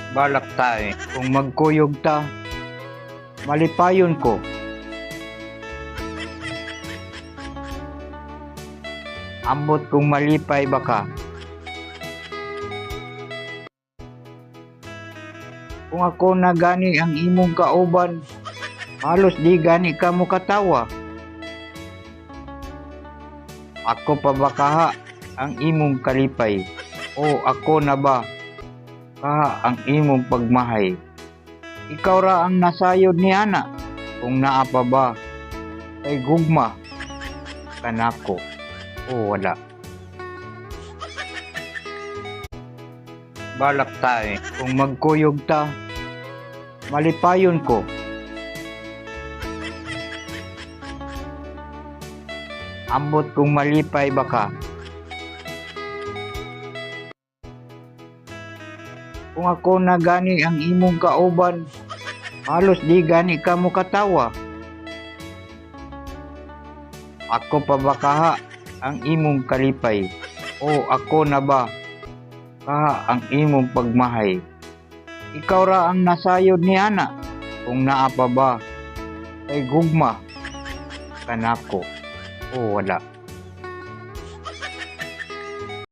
Balak tayo kung magkuyog ta, malipayon ko. Ambot kung malipay baka. Kung ako na gani ang imong kauban, halos di gani ka mo katawa. Ako pa ba kaha ang imong kalipay, o ako na ba kaha ang imong pagmahay? Ikaw ra ang nasayod ni ana, kung naa pa ba kay gugma kanako o wala. Balak tayo kung magkuyog ta, malipayon ko. Ambot kung malipay baka. Kung ako na gani ang imong kauban, halos di gani ka mo katawa. Ako pa ba kaha ang imong kalipay, o ako na ba kaha ang imong pagmahay? Ikaw ra ang nasayod ni ana, kung naa pa ba kay gugma kanako o wala.